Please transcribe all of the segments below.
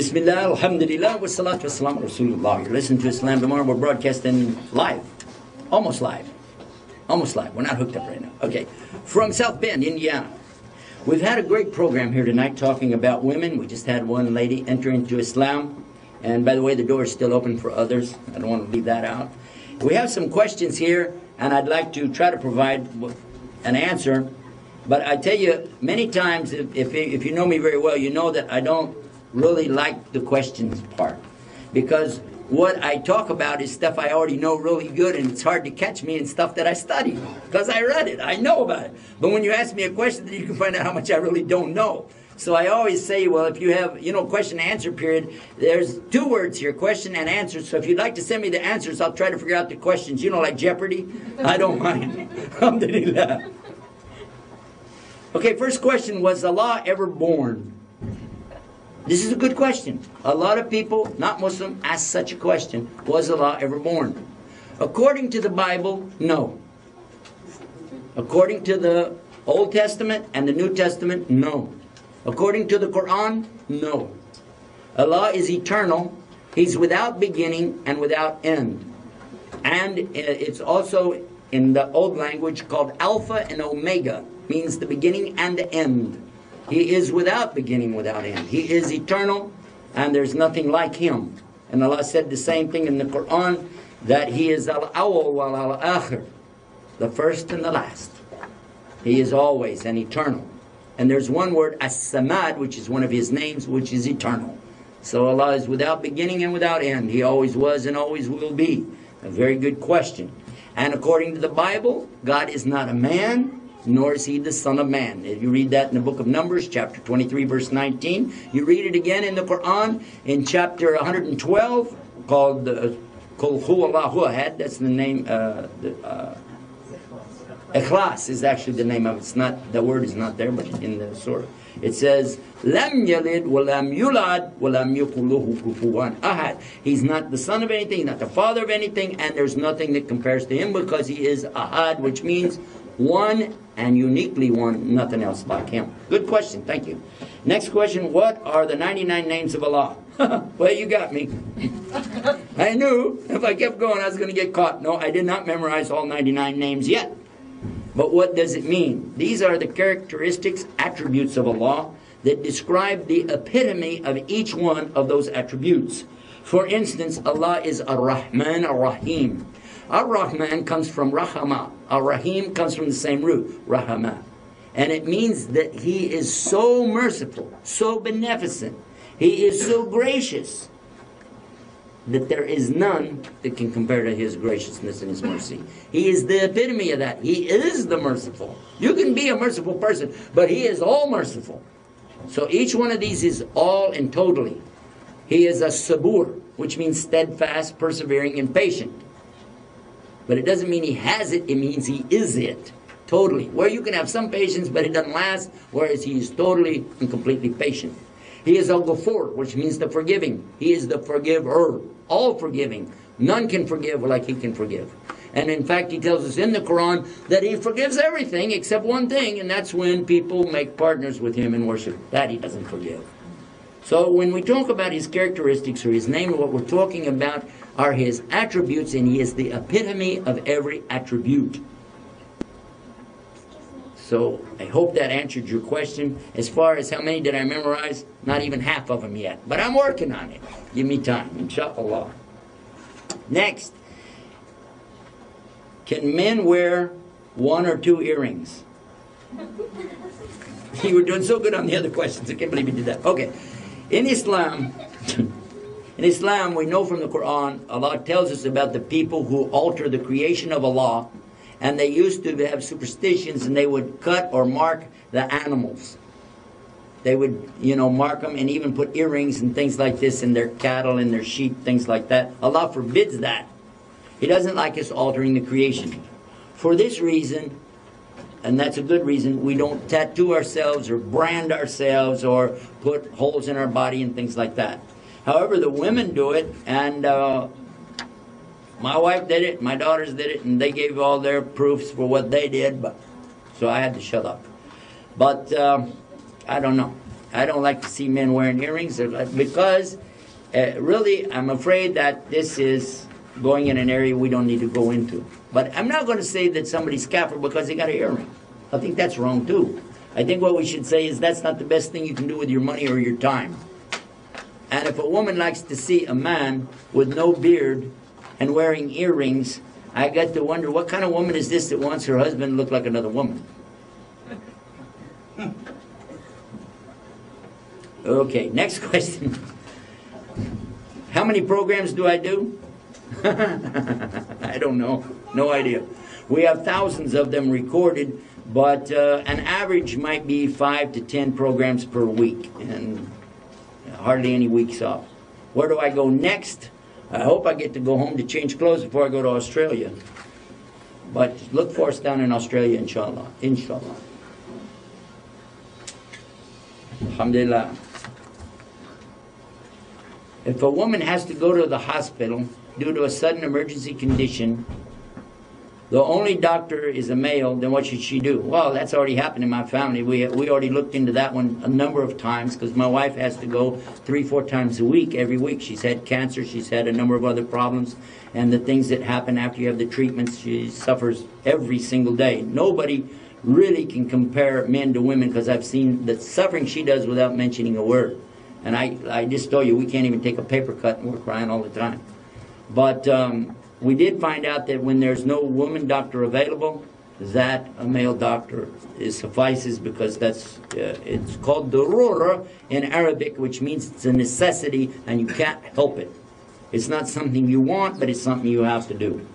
Bismillah, alhamdulillah, wa salatu wa salam Rasulullah. You're listening to Islam Tomorrow. We're broadcasting live. Almost live. Almost live. We're not hooked up right now. Okay. From South Bend, Indiana. We've had a great program here tonight talking about women. We just had one lady enter into Islam. And by the way, the door is still open for others. I don't want to leave that out. We have some questions here, and I'd like to try to provide an answer. But I tell you, many times, if you know me very well, you know that I don't really like the questions part. Because what I talk about is stuff I already know really good, and it's hard to catch me in stuff that I study. Because I read it, I know about it. But when you ask me a question, then you can find out how much I really don't know. So I always say, well, if you have, question and answer period, there's two words here, question and answer. So if you'd like to send me the answers, I'll try to figure out the questions. Like Jeopardy? I don't mind. Alhamdulillah. Okay, first question, was Allah ever born? This is a good question. A lot of people, not Muslim, ask such a question. Was Allah ever born? According to the Bible, no. According to the Old Testament and the New Testament, no. According to the Quran, no. Allah is eternal. He's without beginning and without end. And it's also in the old language called Alpha and Omega, means the beginning and the end. He is without beginning, without end. He is eternal, and there's nothing like Him. And Allah said the same thing in the Quran, that He is al-awwal wal-akhir, the first and the last. He is always and eternal. And there's one word, as-samad, which is one of His names, which is eternal. So Allah is without beginning and without end. He always was and always will be. A very good question. And according to the Bible, God is not a man, nor is He the Son of Man. If you read that in the book of Numbers, chapter 23, verse 19. You read it again in the Quran, in chapter 112, called Qul Hu Allahu Ahad. That's the name, Ikhlas is actually the name of it. It's not, the word is not there, but in the surah. It says, Lam yalid wa lam yulad wa lam yakul lahu kufuwan ahad. He's not the son of anything, not the father of anything, and there's nothing that compares to Him, because He is ahad, which means one and uniquely one, nothing else like Him. Good question, thank you. Next question, what are the 99 names of Allah? Well, you got me. I knew if I kept going I was going to get caught. No, I did not memorize all 99 names yet. But what does it mean? These are the characteristics, attributes of Allah that describe the epitome of each one of those attributes. For instance, Allah is Ar-Rahman Ar-Rahim. Ar-Rahman comes from Rahama. Ar-Rahim comes from the same root, Rahama. And it means that He is so merciful, so beneficent. He is so gracious that there is none that can compare to His graciousness and His mercy. He is the epitome of that. He is the merciful. You can be a merciful person, but He is all merciful. So each one of these is all and totally. He is a sabur, which means steadfast, persevering, and patient. But it doesn't mean He has it, it means He is it. Totally. Where you can have some patience, but it doesn't last, whereas He is totally and completely patient. He is al-Ghafur, which means the forgiving. He is the forgiver, all forgiving. None can forgive like He can forgive. And in fact, He tells us in the Quran that He forgives everything except one thing, and that's when people make partners with Him in worship. That He doesn't forgive. So when we talk about His characteristics or His name, what we're talking about are His attributes, and He is the epitome of every attribute. So I hope that answered your question. As far as how many did I memorize, not even half of them yet. But I'm working on it. Give me time, inshallah. Next. Can men wear 1 or 2 earrings? You were doing so good on the other questions. I can't believe you did that. Okay. In Islam, we know from the Quran, Allah tells us about the people who alter the creation of Allah. And they used to have superstitions, and they would cut or mark the animals. They would, mark them and even put earrings and things like this in their cattle and their sheep, things like that. Allah forbids that. He doesn't like us altering the creation. For this reason, and that's a good reason, we don't tattoo ourselves or brand ourselves or put holes in our body and things like that. However, the women do it, and my wife did it, my daughters did it, and they gave all their proofs for what they did, so I had to shut up. But I don't know. I don't like to see men wearing earrings because really I'm afraid that this is going in an area we don't need to go into. But I'm not going to say that somebody's kafir because they got an earring. I think that's wrong too. I think what we should say is that's not the best thing you can do with your money or your time. And if a woman likes to see a man with no beard and wearing earrings, I got to wonder, what kind of woman is this that wants her husband to look like another woman? Okay, next question. How many programs do I do? I don't know. No idea. We have thousands of them recorded, but an average might be 5 to 10 programs per week, and hardly any weeks off. Where do I go next? I hope I get to go home to change clothes before I go to Australia. But look for us down in Australia, inshallah. Inshallah. Alhamdulillah. If a woman has to go to the hospital due to a sudden emergency condition, the only doctor is a male, then what should she do? Well, that's already happened in my family. We already looked into that one a number of times because my wife has to go 3-4 times a week, every week. She's had cancer, she's had a number of other problems, and the things that happen after you have the treatments, she suffers every single day. Nobody really can compare men to women because I've seen the suffering she does without mentioning a word. And I just told you, we can't even take a paper cut and we're crying all the time. But we did find out that when there's no woman doctor available, that a male doctor suffices because that's it's called darura in Arabic, which means it's a necessity and you can't help it. It's not something you want, but it's something you have to do.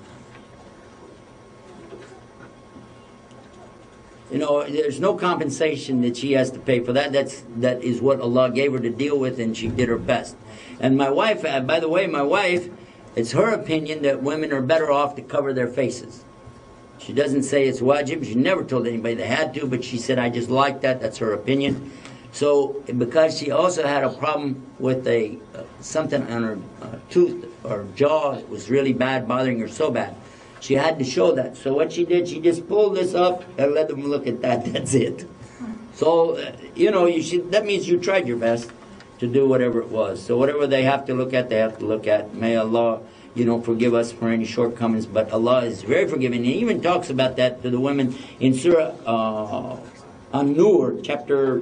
You know, there's no compensation that she has to pay for that. That is what Allah gave her to deal with, and she did her best. And my wife, by the way, my wife, it's her opinion that women are better off to cover their faces. She doesn't say it's wajib. She never told anybody they had to, but she said, I just like that. That's her opinion. So, because she also had a problem with something on her tooth or jaw, it was really bad, bothering her so bad. She had to show that. So what she did, she just pulled this up and let them look at that. That's it. So, you know, that means you tried your best to do whatever it was. So whatever they have to look at, they have to look at. May Allah, forgive us for any shortcomings. But Allah is very forgiving. He even talks about that to the women in Surah An-Nur, chapter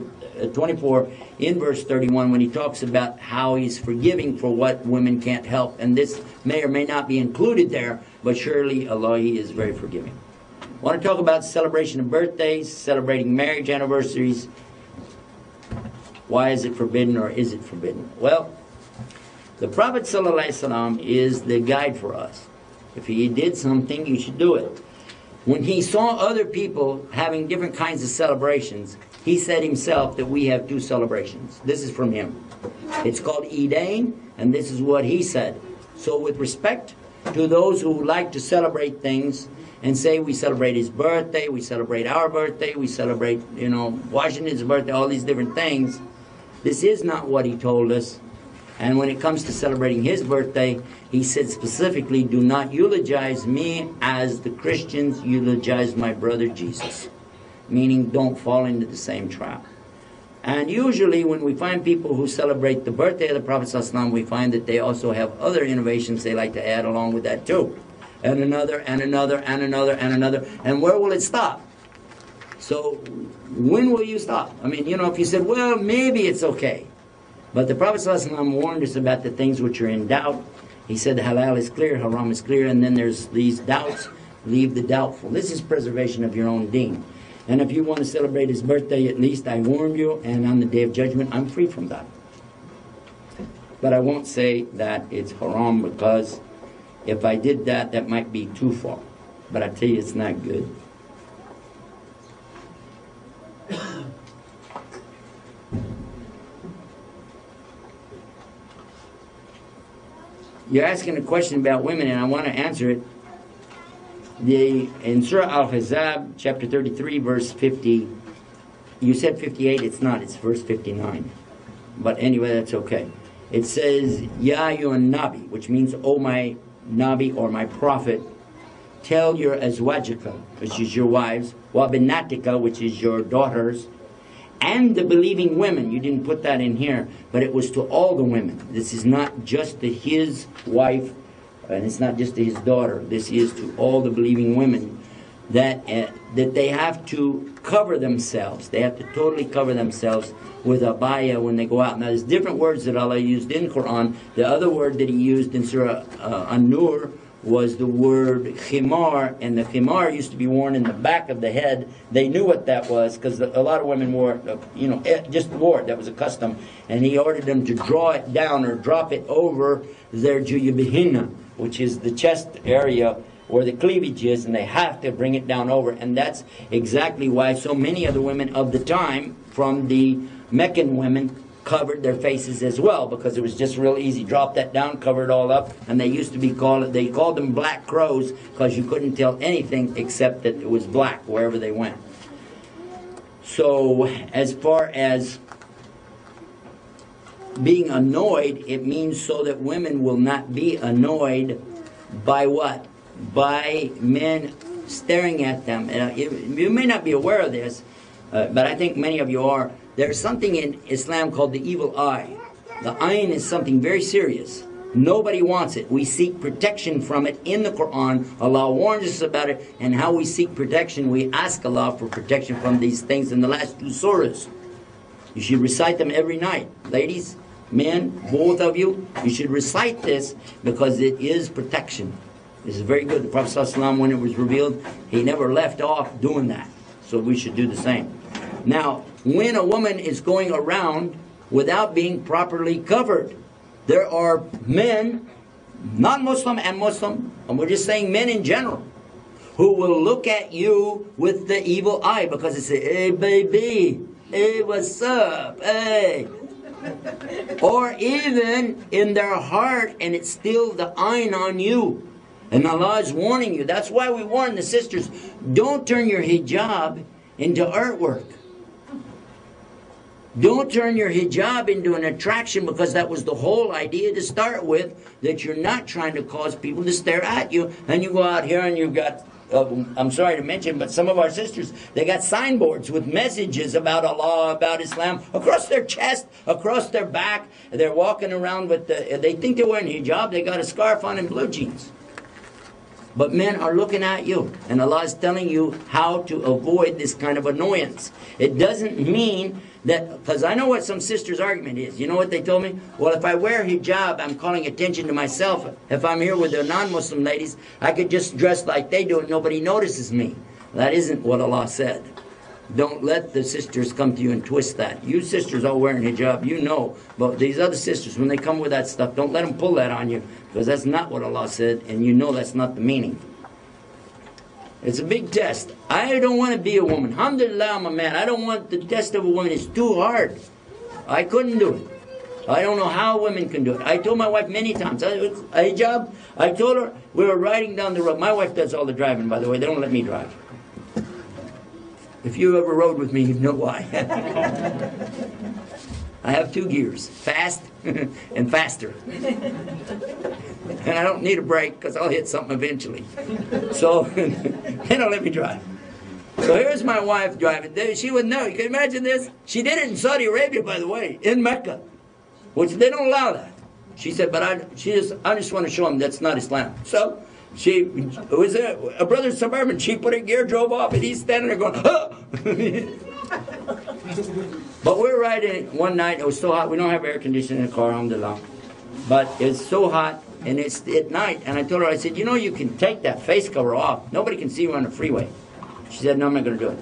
24, in verse 31, when he talks about how he's forgiving for what women can't help. And this may or may not be included there, but surely Allah, He is very forgiving. I want to talk about celebration of birthdays, celebrating marriage anniversaries. Why is it forbidden, or is it forbidden? Well, the Prophet ﷺ is the guide for us. If he did something, you should do it. When he saw other people having different kinds of celebrations, he said himself that we have 2 celebrations. This is from him. It's called Eidain, and this is what he said. So with respect to those who like to celebrate things and say we celebrate his birthday, we celebrate our birthday, we celebrate, Washington's birthday, all these different things, this is not what he told us. And when it comes to celebrating his birthday, he said specifically, do not eulogize me as the Christians eulogize my brother Jesus. Meaning, don't fall into the same trap. And usually when we find people who celebrate the birthday of the Prophet ﷺ, we find that they also have other innovations they like to add along with that too. And another, and another, and another, and another. And where will it stop? So, when will you stop? I mean, if you said, well, maybe it's okay. But the Prophet ﷺ warned us about the things which are in doubt. He said halal is clear, haram is clear, and then there's these doubts. Leave the doubtful. This is preservation of your own deen. And if you want to celebrate his birthday, at least I warned you, and on the Day of Judgment, I'm free from that. But I won't say that it's haram, because if I did that, that might be too far. But I tell you, it's not good. You're asking a question about women, and I want to answer it. In Surah Al-Ahzab, chapter 33, verse 50, you said 58, it's not, it's verse 59. But anyway, that's okay. It says, Ya ayyuhan nabi, which means, O my nabi or my prophet, tell your azwajika, which is your wives, wa binatika, which is your daughters, and the believing women. You didn't put that in here, but it was to all the women. This is not just to his wife, and it's not just to his daughter. This is to all the believing women, that they have to cover themselves. They have to totally cover themselves with abaya when they go out. Now, there's different words that Allah used in Quran. The other word that He used in Surah An-Nur was the word khimar, and the khimar used to be worn in the back of the head. They knew what that was because a lot of women wore it, just wore it. That was a custom. And He ordered them to draw it down or drop it over their juyubihinna, which is the chest area where the cleavage is, and they have to bring it down over. And that's exactly why so many of the women of the time, from the Meccan women, covered their faces as well, because it was just real easy. Drop that down, cover it all up, and they used to be they called them black crows because you couldn't tell anything except that it was black wherever they went. So as far as being annoyed, it means so that women will not be annoyed by what? By men staring at them. You may not be aware of this, but I think many of you are. There's something in Islam called the evil eye. The ayn is something very serious. Nobody wants it. We seek protection from it in the Quran. Allah warns us about it, and how we seek protection. We ask Allah for protection from these things in the last 2 surahs. You should recite them every night. Ladies, men, both of you, you should recite this because it is protection. This is very good. The Prophet ﷺ, when it was revealed, he never left off doing that. So we should do the same. Now, when a woman is going around without being properly covered, there are men, non-Muslim and Muslim, and we're just saying men in general, who will look at you with the evil eye because they say, "Hey, baby, hey, what's up, hey." Or even in their heart, and it's still the ayn on you. And Allah is warning you. That's why we warn the sisters, don't turn your hijab into artwork. Don't turn your hijab into an attraction, because that was the whole idea to start with, that you're not trying to cause people to stare at you. And you go out here and you've got, I'm sorry to mention, but some of our sisters, they got signboards with messages about Allah, about Islam, across their chest, across their back. They're walking around with they think they're wearing hijab, they got a scarf on and blue jeans. But men are looking at you, and Allah is telling you how to avoid this kind of annoyance. It doesn't mean that, because I know what some sisters' argument is. You know what they told me? Well, if I wear hijab, I'm calling attention to myself. If I'm here with the non-Muslim ladies, I could just dress like they do and nobody notices me. That isn't what Allah said. Don't let the sisters come to you and twist that. You sisters all wearing hijab, you know. But these other sisters, when they come with that stuff, don't let them pull that on you, because that's not what Allah said, and you know that's not the meaning. It's a big test. I don't want to be a woman. Alhamdulillah, I'm a man. I don't want the test of a woman. It's too hard. I couldn't do it. I don't know how women can do it. I told my wife many times, hijab, I told her, we were riding down the road. My wife does all the driving, by the way. They don't let me drive. If you ever rode with me, you know why. I have 2 gears, fast and faster. And I don't need a brake because I'll hit something eventually. So they don't let me drive. So here's my wife driving. She wouldn't know. You can imagine this? She did it in Saudi Arabia, by the way, in Mecca, which they don't allow that. She said, but I just want to show them that's not Islam. So she was a brother Suburban. She put in gear, drove off, and he's standing there going, oh! But we're riding one night. It was so hot. We don't have air conditioning in the car, alhamdulillah. But it's so hot, and it's at night. And I told her, I said, you know, you can take that face cover off. Nobody can see you on the freeway. She said, no, I'm not going to do it.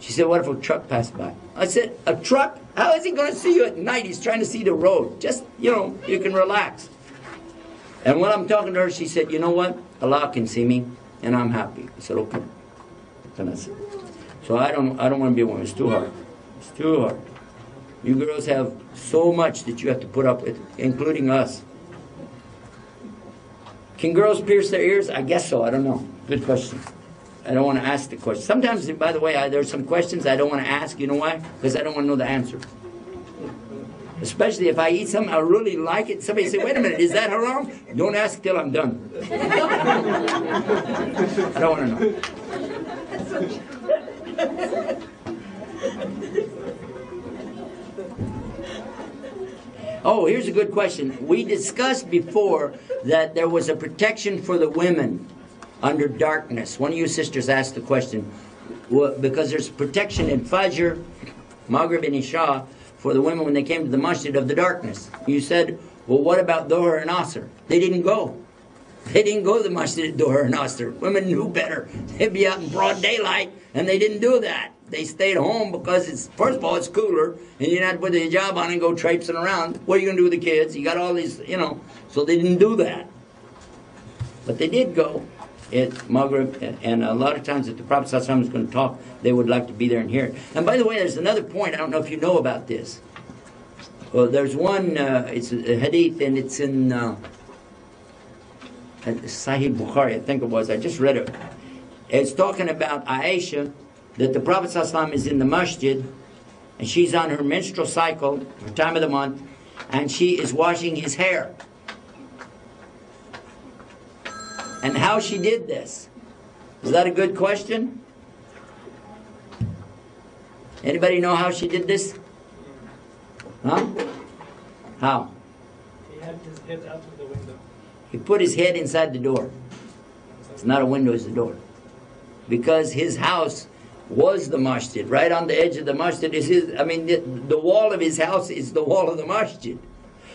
She said, what if a truck passed by? I said, a truck? How is he going to see you at night? He's trying to see the road. Just, you know, you can relax. And when I'm talking to her, she said, you know what? Allah can see me, and I'm happy. I said, okay. And that's it. So I don't want to be a woman. It's too hard. It's too hard. You girls have so much that you have to put up with, including us. Can girls pierce their ears? I guess so. I don't know. Good question. I don't want to ask the question. Sometimes, by the way, there's some questions I don't want to ask. You know why? Because I don't want to know the answer. Especially if I eat something I really like it. Somebody say, wait a minute, is that haram? Don't ask till I'm done. I don't want to know. Oh, here's a good question. We discussed before that there was a protection for the women under darkness. One of you sisters asked the question, because there's protection in Fajr, Maghrib and Isha for the women when they came to the masjid of the darkness. You said, well, what about Dhuhr and Asr? They didn't go. They didn't go to the masjid at Dhuhr and Asr. Women knew better. They'd be out in broad daylight, and they didn't do that. They stayed home because, first of all, it's cooler, and you don't have to put the hijab on and go traipsing around. What are you going to do with the kids? You got all these, so they didn't do that. But they did go at Maghrib, and a lot of times if the Prophet ﷺ was going to talk, they would like to be there and hear it. And by the way, there's another point. I don't know if you know about this. Well, there's one, it's a hadith, and it's in Sahih Bukhari, I think it was. I just read it. It's talking about Aisha, that the Prophet ﷺ is in the masjid, and she's on her menstrual cycle, her time of the month, and she is washing his hair. And how she did this. Is that a good question? Anybody know how she did this? Huh? How? He had his head out of the window. He put his head inside the door. It's not a window, it's a door. Because his house was the masjid. Right on the edge of the masjid is his, the wall of his house is the wall of the masjid.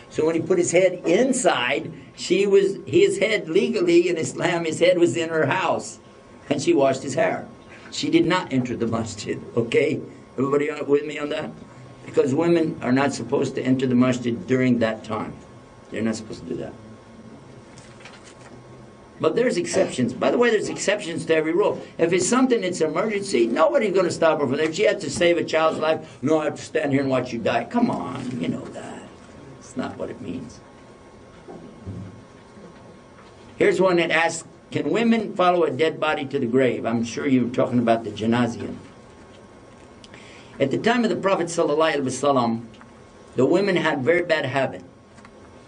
So when he put his head inside, his head legally in Islam, his head was in her house. And she washed his hair. She did not enter the masjid, okay? Everybody with me on that? Because women are not supposed to enter the masjid during that time. They're not supposed to do that. But there's exceptions. By the way, there's exceptions to every rule. If it's something that's an emergency, nobody's going to stop her from there. If she has to save a child's life, no, I have to stand here and watch you die. Come on, you know that. It's not what it means. Here's one that asks, can women follow a dead body to the grave? I'm sure you're talking about the janazah. At the time of the Prophet ﷺ, the women had very bad habit.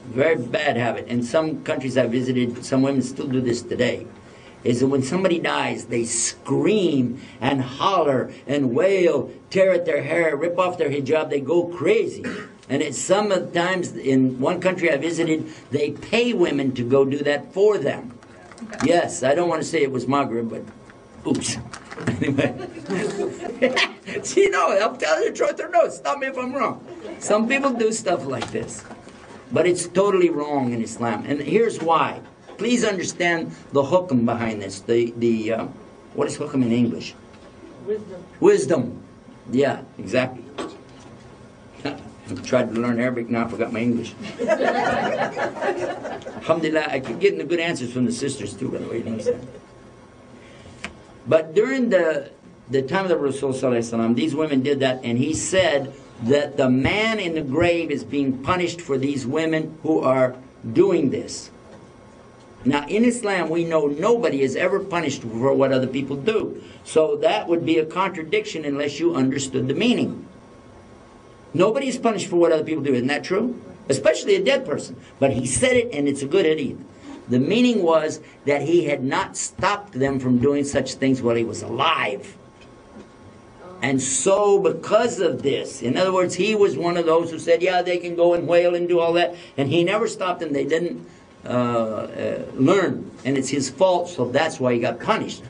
Very bad habit. In some countries I visited, some women still do this today, is that when somebody dies, they scream and holler and wail, tear at their hair, rip off their hijab, they go crazy. And it's sometimes, in one country I visited, they pay women to go do that for them. Yes, I don't want to say it was Maghrib, but oops. Anyway. See, no, I'm telling you the truth or no, stop me if I'm wrong. Some people do stuff like this. But it's totally wrong in Islam. And here's why. Please understand the hukm behind this. What is hukm in English? Wisdom. Wisdom. Yeah, exactly. I tried to learn Arabic, now I forgot my English. Alhamdulillah, I keep getting the good answers from the sisters too, by the way. You understand? But during the time of the Rasul Sallallahu Alaihi Wasallam, these women did that, and he said that the man in the grave is being punished for these women who are doing this. Now, in Islam, we know nobody is ever punished for what other people do. So that would be a contradiction unless you understood the meaning. Nobody is punished for what other people do. Isn't that true? Especially a dead person. But he said it, and it's a good hadith. The meaning was that he had not stopped them from doing such things while he was alive. And so because of this, in other words, he was one of those who said, yeah, they can go and wail and do all that. And he never stopped them. They didn't learn. And it's his fault, so that's why he got punished.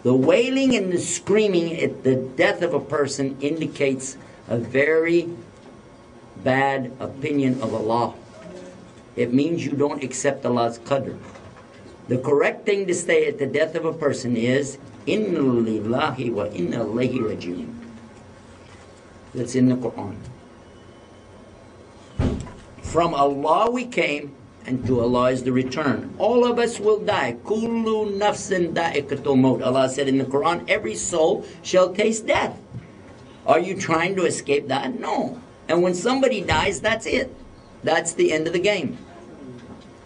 The wailing and the screaming at the death of a person indicates a very bad opinion of Allah. It means you don't accept Allah's qadr. The correct thing to say at the death of a person is, Inna lillahi wa inna ilayhi raji'un. That's in the Quran. From Allah we came, and to Allah is the return. All of us will die. Kullu nafsin da'iqatul maut. Allah said in the Quran, every soul shall taste death. Are you trying to escape that? No. And when somebody dies, that's it. That's the end of the game.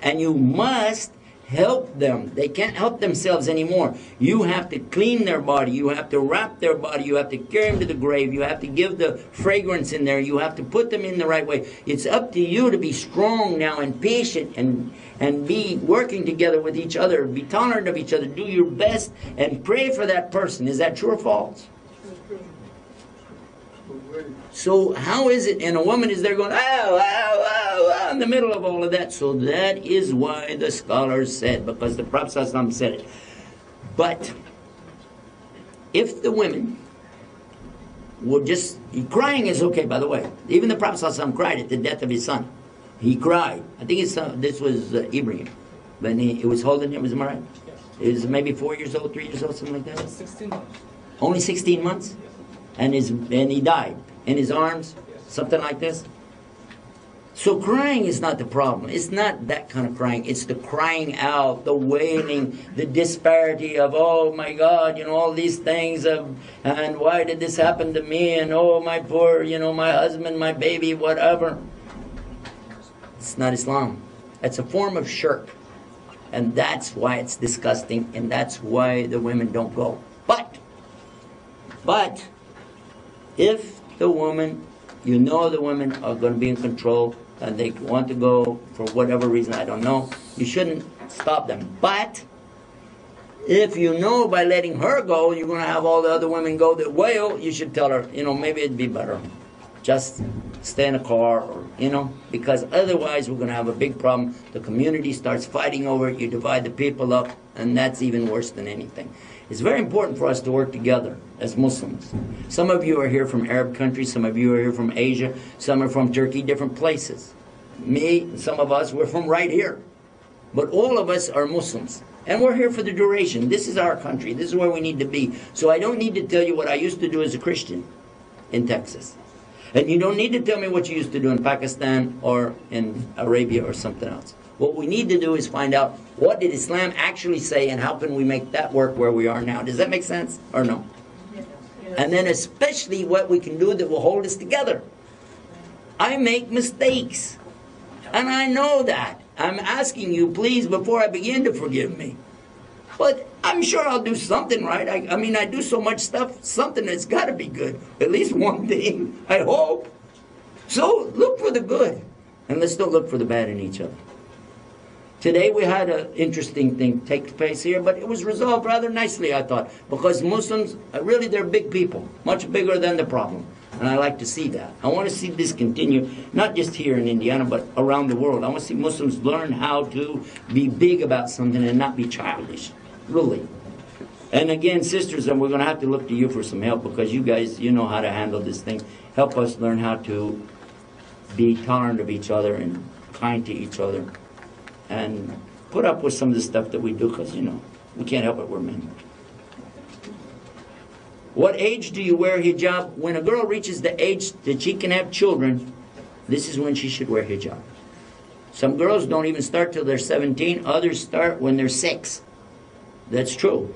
And you must help them. They can't help themselves anymore. You have to clean their body. You have to wrap their body. You have to carry them to the grave. You have to give the fragrance in there. You have to put them in the right way. It's up to you to be strong now and patient and be working together with each other. Be tolerant of each other. Do your best and pray for that person. Is that true or false? So how is it, and a woman is there going, in the middle of all of that. So that is why the scholars said, because the Prophet ﷺ said it. But if the women would just, crying is okay, by the way. Even the Prophet ﷺ cried at the death of his son. He cried. I think this was Ibrahim. When he was holding him, was it right? Yes. He was maybe 4 years old, 3 years old, something like that? 16 months. Only 16 months? Yes. And he died in his arms? Yes. Something like this? So crying is not the problem. It's not that kind of crying. It's the crying out, the wailing, the disparity of, oh my God, all these things of, and why did this happen to me? And oh my poor, my husband, my baby, whatever. It's not Islam. It's a form of shirk. And that's why it's disgusting, and that's why the women don't go. But, if the woman, the women are going to be in control, and they want to go for whatever reason, I don't know, you shouldn't stop them. But, if you know by letting her go, you're going to have all the other women go that wail, you should tell her, maybe it'd be better. Just stay in a car, or, because otherwise we're going to have a big problem. The community starts fighting over it, you divide the people up, and that's even worse than anything. It's very important for us to work together as Muslims. Some of you are here from Arab countries, some of you are here from Asia, some are from Turkey, different places. Me, some of us, we're from right here. But all of us are Muslims. And we're here for the duration. This is our country. This is where we need to be. So I don't need to tell you what I used to do as a Christian in Texas. And you don't need to tell me what you used to do in Pakistan or in Arabia or something else. What we need to do is find out, what did Islam actually say, and how can we make that work where we are now? Does that make sense or no? Yes. And then especially what we can do that will hold us together. I make mistakes. And I know that. I'm asking you, please, before I begin, to forgive me. But I'm sure I'll do something right. I do so much stuff, something that's got to be good. At least one thing, I hope. So look for the good. And let's don't look for the bad in each other. Today we had an interesting thing take place here, but it was resolved rather nicely, I thought. Because Muslims, really, they're big people. Much bigger than the problem. And I like to see that. I want to see this continue, not just here in Indiana, but around the world. I want to see Muslims learn how to be big about something and not be childish. Really. And again, sisters, and we're going to have to look to you for some help, because you guys, you know how to handle this thing. Help us learn how to be tolerant of each other and kind to each other. And put up with some of the stuff that we do, because, we can't help it, we're men. What age do you wear hijab? When a girl reaches the age that she can have children, this is when she should wear hijab. Some girls don't even start till they're 17. Others start when they're 6. That's true.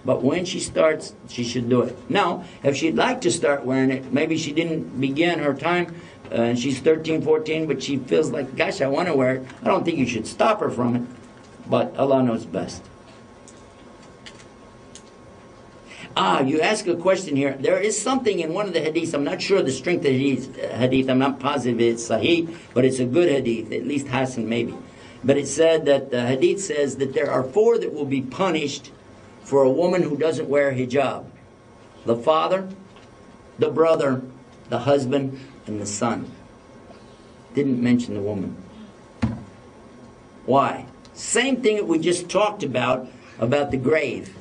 But when she starts, she should do it. Now, if she'd like to start wearing it, maybe she didn't begin her time, and she's 13, 14, but she feels like, gosh, I want to wear it. I don't think you should stop her from it. But Allah knows best. You ask a question here. There is something in one of the hadiths. I'm not sure the strength of the hadith. I'm not positive it's sahih, but it's a good hadith. At least Hassan maybe. But it said that the hadith says that there are 4 that will be punished for a woman who doesn't wear hijab. The father, the brother, the husband, and the son. Didn't mention the woman. Why? Same thing that we just talked about the grave.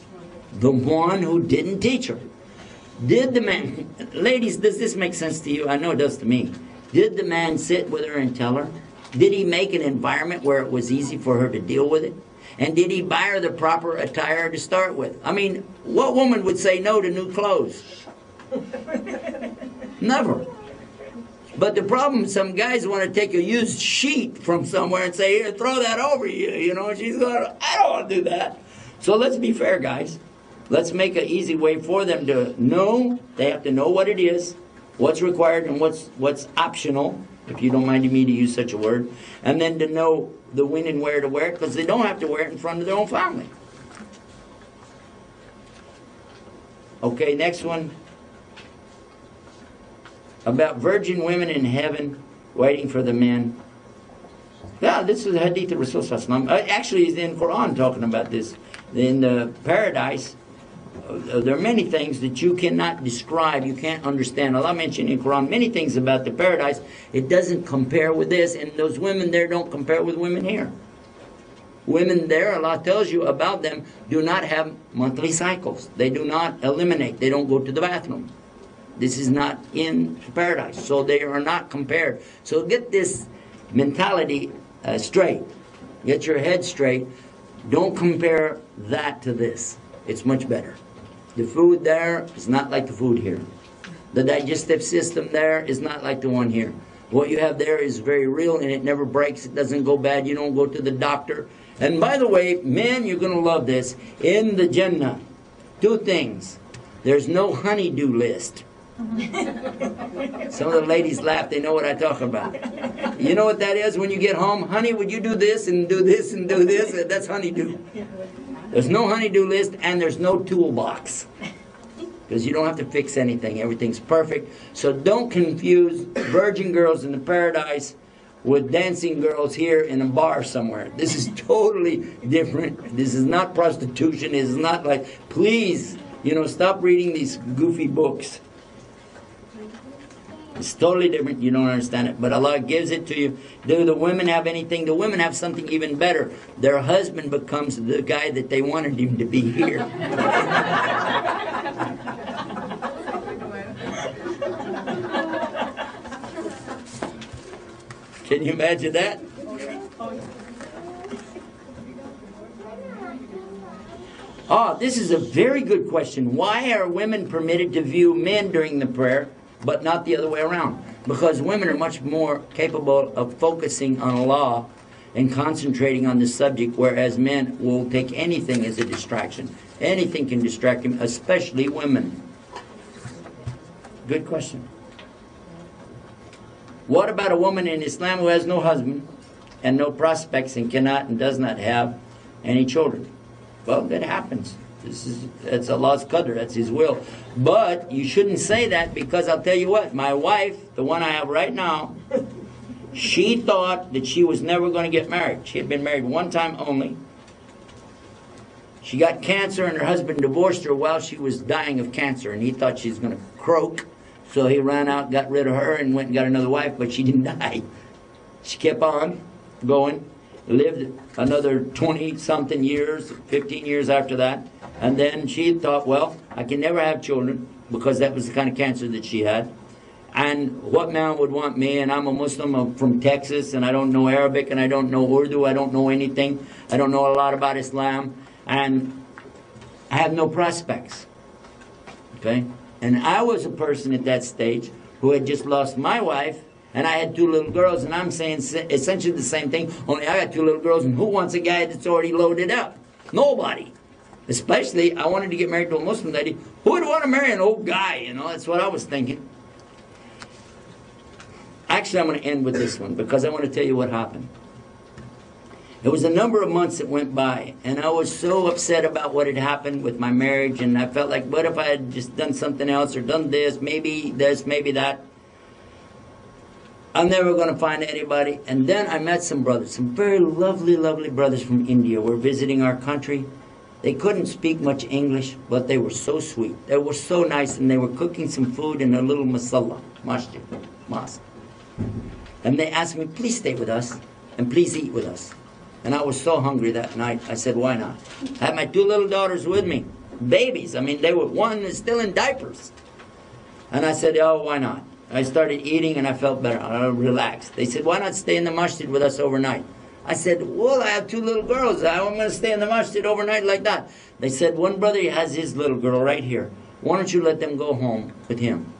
The one who didn't teach her. Did the man, ladies, does this make sense to you? I know it does to me. Did the man sit with her and tell her? Did he make an environment where it was easy for her to deal with it? And did he buy her the proper attire to start with? I mean, what woman would say no to new clothes? Never. But the problem, some guys want to take a used sheet from somewhere and say, here, throw that over you. And she's going, I don't want to do that. So let's be fair, guys. Let's make an easy way for them to know. They have to know what it is, what's required, and what's optional, if you don't mind me to use such a word. And then to know the when and where to wear it, because they don't have to wear it in front of their own family. Okay, next one. About virgin women in heaven waiting for the men. Yeah, this is a hadith of Rasul Sallallahu Alaihi Wasallam. Actually, it's in Quran talking about this. In the paradise, there are many things that you cannot describe, you can't understand. Allah mentioned in Quran many things about the paradise. It doesn't compare with this, and those women there don't compare with women here. Women there, Allah tells you about them, do not have monthly cycles. They do not eliminate. They don't go to the bathroom. This is not in paradise. So they are not compared. So get this mentality straight. Get your head straight. Don't compare that to this. It's much better. The food there is not like the food here. The digestive system there is not like the one here. What you have there is very real, and it never breaks. It doesn't go bad. You don't go to the doctor. And by the way, men, you're going to love this. In the Jannah, 2 things. There's no honeydew list. Some of the ladies laugh. They know what I talk about. You know what that is? When you get home, honey, would you do this and do this and do this? That's honeydew. There's no honeydew list, and there's no toolbox. Because you don't have to fix anything. Everything's perfect. So don't confuse virgin girls in the paradise with dancing girls here in a bar somewhere. This is totally different. This is not prostitution. It is not like, please, stop reading these goofy books. It's totally different. You don't understand it. But Allah gives it to you. Do the women have anything? The women have something even better. Their husband becomes the guy that they wanted him to be here. Can you imagine that? This is a very good question. Why are women permitted to view men during the prayer, but not the other way around? Because women are much more capable of focusing on Allah and concentrating on the subject, whereas men will take anything as a distraction. Anything can distract them, especially women. Good question. What about a woman in Islam who has no husband and no prospects and cannot and does not have any children? Well, that happens. That's Allah's qadr, that's His will. But you shouldn't say that, because I'll tell you what, my wife, the one I have right now, she thought that she was never going to get married. She had been married one time only. She got cancer and her husband divorced her while she was dying of cancer, and he thought she was going to croak. So he ran out, got rid of her, and went and got another wife, but she didn't die. She kept on going, lived another 20-something years, 15 years after that. And then she thought, well, I can never have children, because that was the kind of cancer that she had. And what man would want me? And I'm a Muslim, I'm from Texas, and I don't know Arabic, and I don't know Urdu, I don't know anything. I don't know a lot about Islam, and I have no prospects. Okay? And I was a person at that stage who had just lost my wife, and I had 2 little girls, and I'm saying essentially the same thing, only I got 2 little girls, and who wants a guy that's already loaded up? Nobody. Especially, I wanted to get married to a Muslim lady. Who would want to marry an old guy? That's what I was thinking. Actually, I'm going to end with this one, because I want to tell you what happened. It was a number of months that went by, and I was so upset about what had happened with my marriage, and I felt like, what if I had just done something else, or done this, maybe that. I'm never going to find anybody. And then I met some brothers, some very lovely, lovely brothers from India were visiting our country. They couldn't speak much English, but they were so sweet. They were so nice, and they were cooking some food in a little masjid, mosque. And they asked me, please stay with us, and please eat with us. And I was so hungry that night, I said, why not? I had my 2 little daughters with me, babies. I mean, they were, one is still in diapers. And I said, oh, why not? I started eating, and I felt better. I relaxed. They said, why not stay in the masjid with us overnight? I said, well, I have 2 little girls. I'm going to stay in the masjid overnight like that. They said, one brother has his little girl right here. Why don't you let them go home with him?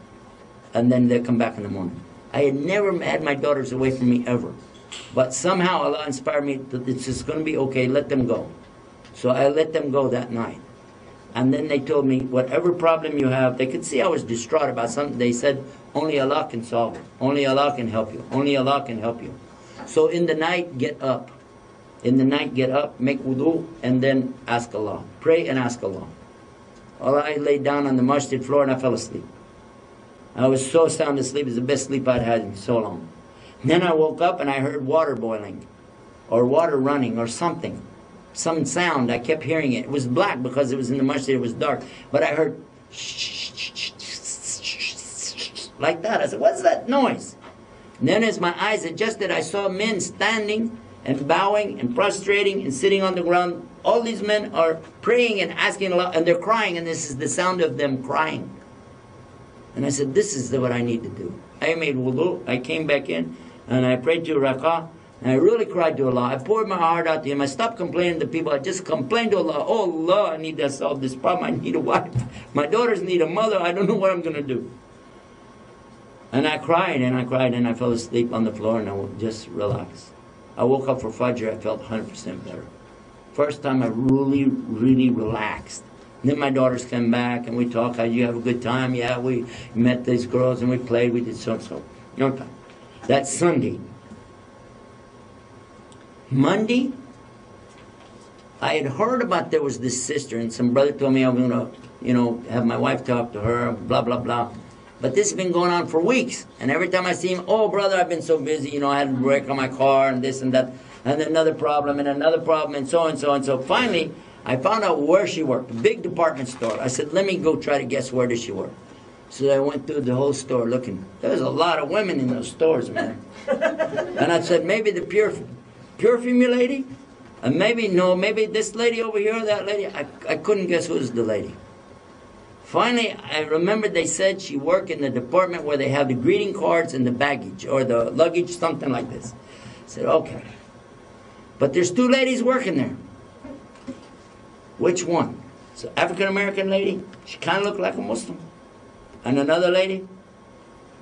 And then they'll come back in the morning. I had never had my daughters away from me ever. But somehow Allah inspired me that it's just going to be okay, let them go. So I let them go that night. And then they told me, whatever problem you have, they could see I was distraught about something. They said, only Allah can solve it. Only Allah can help you. Only Allah can help you. So in the night, get up. In the night, get up, make wudu, and then ask Allah. Pray and ask Allah. I laid down on the masjid floor and I fell asleep. I was so sound asleep. It was the best sleep I'd had in so long. And then I woke up and I heard water boiling, or water running, or something. some sound. I kept hearing it. It was black because it was in the masjid. It was dark. But I heard like that. I said, what's that noise? And then as my eyes adjusted, I saw men standing and bowing and prostrating and sitting on the ground. All these men are praying and asking Allah, and they're crying, and this is the sound of them crying. And I said, this is what I need to do. I made wudu, I came back in, and I prayed 2 rak'ah, and I really cried to Allah. I poured my heart out to Him. I stopped complaining to people. I just complained to Allah. Oh Allah, I need to solve this problem. I need a wife. My daughters need a mother. I don't know what I'm going to do. And I cried, and I fell asleep on the floor, and I just relaxed. I woke up for Fajr, I felt 100% better. First time I really, really relaxed. And then my daughters came back, and we talked. How you have a good time? Yeah, we met these girls, and we played. We did so. Okay. That's Sunday. Monday, I had heard about there was this sister, and some brother told me I'm going to, have my wife talk to her, blah, blah, blah. But this has been going on for weeks. And every time I see him, oh, brother, I've been so busy. I had a wreck on my car and this and that. And another problem and another problem and so and so and so. Finally, I found out where she worked. A big department store. I said, let me go try to guess where does she work. So I went through the whole store looking. There's a lot of women in those stores, man. And I said, maybe the perfume lady? And maybe this lady over here, that lady. I couldn't guess who was the lady. Finally, I remembered they said she worked in the department where they have the greeting cards and the baggage, or the luggage, something like this. I said, okay. But there's 2 ladies working there. Which one? So African-American lady, she kind of looked like a Muslim. And another lady,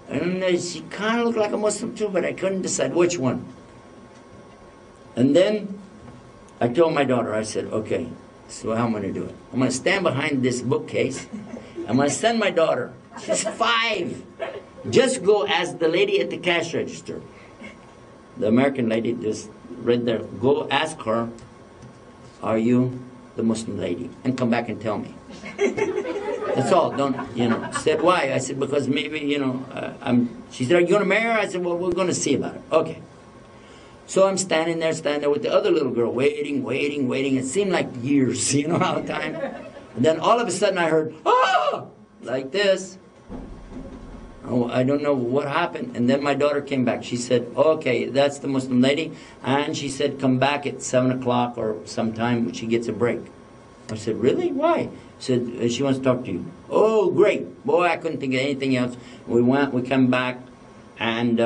and she kind of looked like a Muslim too, but I couldn't decide which one. And then I told my daughter, I said, okay, so how am I going to do it? I'm going to stand behind this bookcase. I'm going to send my daughter. She's 5. Just go ask the lady at the cash register. The American lady just right there. Go ask her, are you the Muslim lady? And come back and tell me. That's all. Don't, Said, why? I said, because maybe, she said, are you going to marry her? I said, well, we're going to see about it. Okay. So I'm standing there with the other little girl, waiting. It seemed like years, all the time. And then all of a sudden I heard, ah, like this. Oh, I don't know what happened. And then my daughter came back. She said, okay, that's the Muslim lady. And she said, come back at 7 o'clock or sometime when she gets a break. I said, really? Why? She said, she wants to talk to you. Oh, great. Boy, I couldn't think of anything else. We come back, and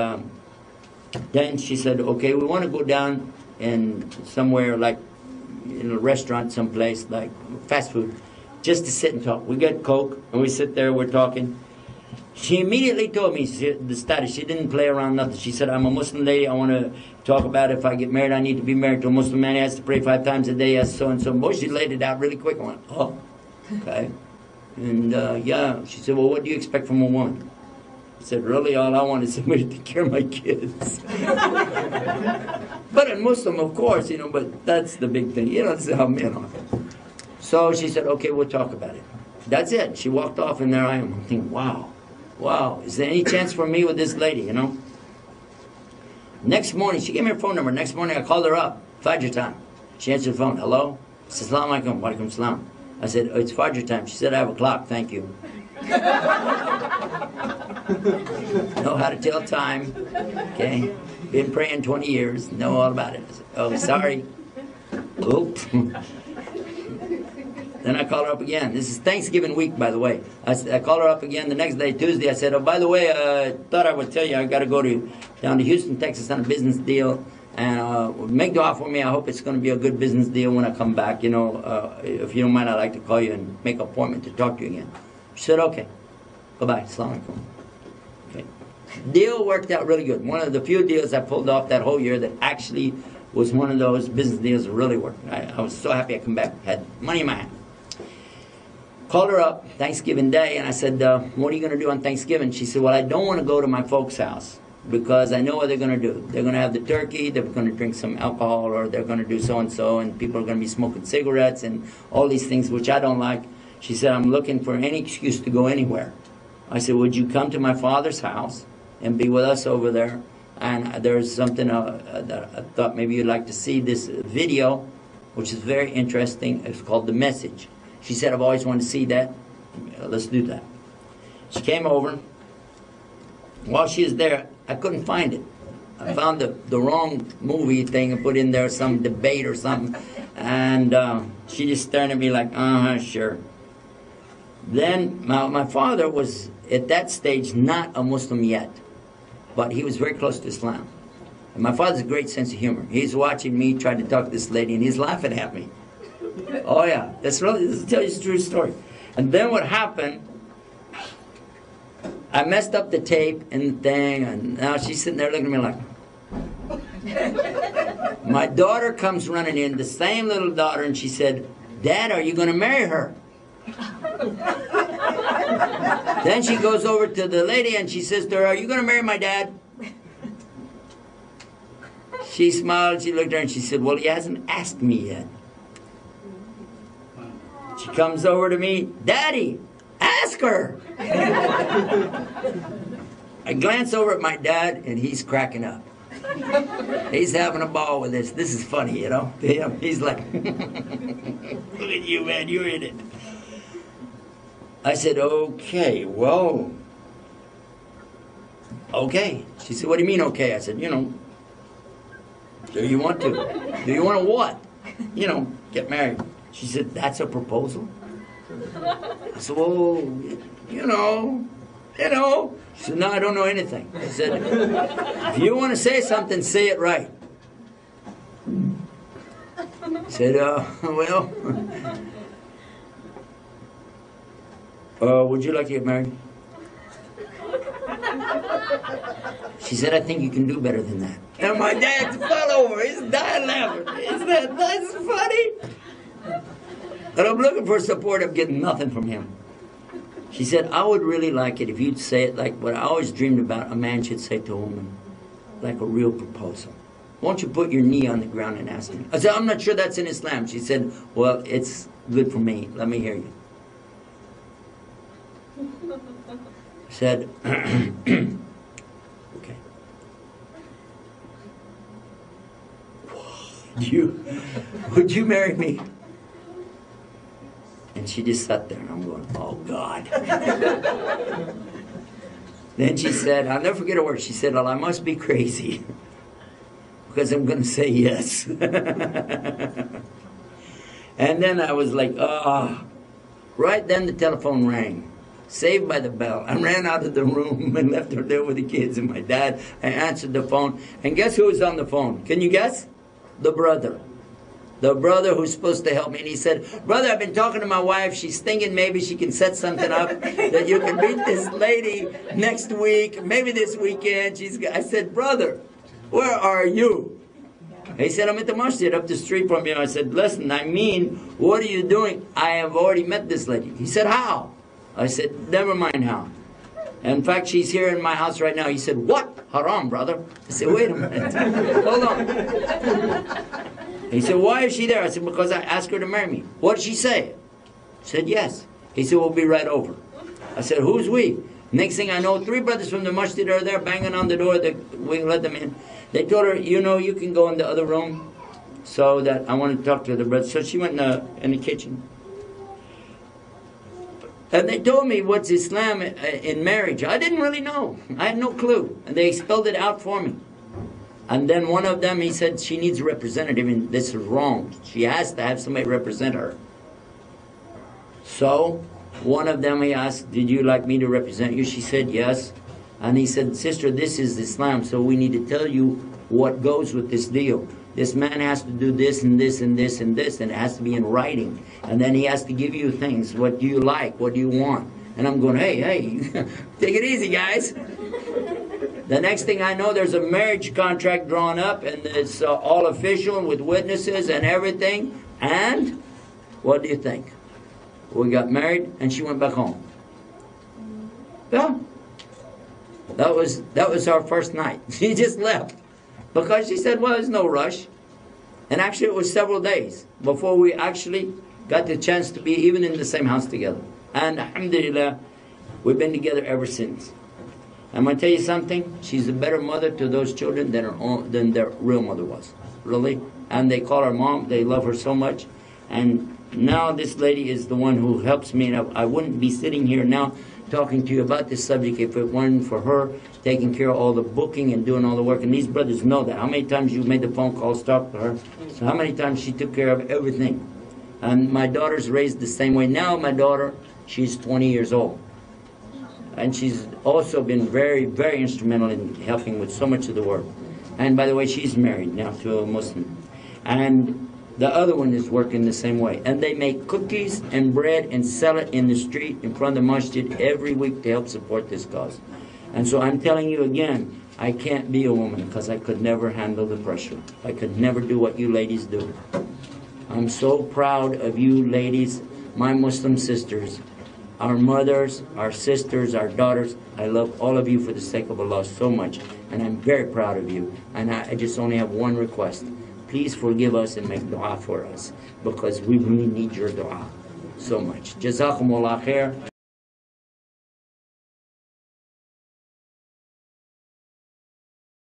then she said, okay, we want to go down in somewhere like in a restaurant someplace, like fast food, just to sit and talk. We get Coke, and we sit there, we're talking. She immediately told me the status. She didn't play around, nothing. She said, I'm a Muslim lady. I want to talk about if I get married, I need to be married to a Muslim man. He has to pray 5 times a day, as so-and-so. Boy, she laid it out really quick. I went, oh, okay. And, yeah, she said, well, what do you expect from a woman? I said, really, all I want is somebody to take care of my kids. But a Muslim, of course, but that's the big thing. This is how men are. So she said, okay, we'll talk about it. That's it. She walked off, and there I am. I'm thinking, wow, is there any chance for me with this lady, Next morning, she gave me her phone number. Next morning, I called her up. Fajr time. She answered the phone. Hello? I said, Assalamu alaikum. Wa alaikum salam. I said, oh, it's Fajr time. She said, I have a clock. Thank you. Know how to tell time. Okay? Been praying 20 years. Know all about it. I said, oh, sorry. Oops. Then I called her up again. This is Thanksgiving week, by the way. I called her up again the next day, Tuesday. I said, oh, by the way, I thought I would tell you I got to go down to Houston, Texas on a business deal. And make dua for me. I hope it's going to be a good business deal when I come back. If you don't mind, I'd like to call you and make an appointment to talk to you again. She said, okay. Bye-bye. Assalamu alaikum. Okay. Deal worked out really good. One of the few deals I pulled off that whole year that actually was one of those business deals that really worked. I was so happy I come back. Had money in my hand. Called her up Thanksgiving Day, and I said, what are you going to do on Thanksgiving? She said, well, I don't want to go to my folks' house because I know what they're going to do. They're going to have the turkey, they're going to drink some alcohol, or they're going to do so-and-so, and people are going to be smoking cigarettes and all these things, which I don't like. She said, I'm looking for any excuse to go anywhere. I said, would you come to my father's house and be with us over there? And there's something that I thought maybe you'd like to see this video. which is very interesting. It's called The Message. She said, I've always wanted to see that. Let's do that. She came over. While she was there, I couldn't find it. I found the wrong movie thing and put in there some debate or something. And she just stared at me like, sure. Then my father was, at that stage, not a Muslim yet. But he was very close to Islam. And my father has a great sense of humor. He's watching me try to talk to this lady, and he's laughing at me. Oh, yeah. This is tell you a true story. And then what happened, I messed up the tape and the thing, and now she's sitting there looking at me like... My daughter comes running in, the same little daughter, and she said, Dad, are you going to marry her? Then she goes over to the lady and she says to her, are you going to marry my dad? She smiled, she looked at her and she said, well, he hasn't asked me yet. She comes over to me, Daddy, ask her. I glance over at my dad and he's cracking up. He's having a ball with this. This is funny, you know. He's like, look at you, man, you're in it. I said, okay, well, okay. She said, what do you mean, okay? I said, you know, do you want to? Do you want to what? You know, get married. She said, that's a proposal? I said, well, you know. She said, no, I don't know anything. I said, if you want to say something, say it right. I said, well, would you like to get married? She said, I think you can do better than that. And my dad fell over. He's dying laughing. That's funny. And I'm looking for support. I'm getting nothing from him. She said, I would really like it if you'd say it like what I always dreamed about a man should say to a woman, like a real proposal. Won't you put your knee on the ground and ask him? I said, I'm not sure that's in Islam. She said, well, it's good for me. Let me hear you. I said, okay. Would you marry me? And she just sat there, and I'm going, oh, God. Then she said, I'll never forget her words. She said, well, I must be crazy because I'm going to say yes. And then I was like, oh. Right then the telephone rang. Saved by the bell. I ran out of the room and left her there with the kids and my dad. I answered the phone. And guess who was on the phone? Can you guess? The brother. The brother who's supposed to help me. And he said, brother, I've been talking to my wife. She's thinking maybe she can set something up that you can meet this lady next week, maybe this weekend. I said, brother, where are you? He said, I'm at the masjid up the street from you. I said, listen, I mean, what are you doing? I have already met this lady. He said, how? I said, never mind how. In fact, she's here in my house right now. He said, what? Haram, brother. I said, wait a minute. Hold on. He said, why is she there? I said, because I asked her to marry me. What did she say? I said, yes. He said, we'll be right over. I said, who's we? Next thing I know, 3 brothers from the masjid are there banging on the door. We can let them in. They told her, you know, you can go in the other room. So that I wanted to talk to the brothers. So she went in the kitchen. And they told me what's Islam in marriage. I didn't really know. I had no clue. And they spelled it out for me. And then one of them, he said, she needs a representative, and this is wrong. She has to have somebody represent her. So, one of them, he asked, did you like me to represent you? She said, yes. And he said, sister, this is Islam, so we need to tell you what goes with this deal. This man has to do this and this and this and this, and it has to be in writing. And then he has to give you things. What do you like? What do you want? And I'm going, hey, take it easy, guys. The next thing I know, there's a marriage contract drawn up, and it's all official with witnesses and everything. And what do you think? We got married, and she went back home. Yeah. That was our first night. She just left. Because she said, well, there's no rush. And actually, it was several days before we actually got the chance to be even in the same house together. And alhamdulillah, we've been together ever since. I'm going to tell you something. She's a better mother to those children than their real mother was. really. And they call her mom. They love her so much. And now this lady is the one who helps me. And I wouldn't be sitting here now talking to you about this subject if it weren't for her taking care of all the booking and doing all the work. And these brothers know that. How many times you made the phone calls, talked to her? So how many times she took care of everything? And my daughter's raised the same way. Now my daughter, she's 20 years old. And she's also been very, very instrumental in helping with so much of the work. And by the way, she's married now to a Muslim. And the other one is working the same way. And they make cookies and bread and sell it in the street in front of the masjid every week to help support this cause. And so I'm telling you again, I can't be a woman because I could never handle the pressure. I could never do what you ladies do. I'm so proud of you ladies, my Muslim sisters, our mothers, our sisters, our daughters. I love all of you for the sake of Allah so much. And I'm very proud of you. And I just only have one request. Please forgive us and make dua for us because we really need your dua so much. Jazakumullah khair.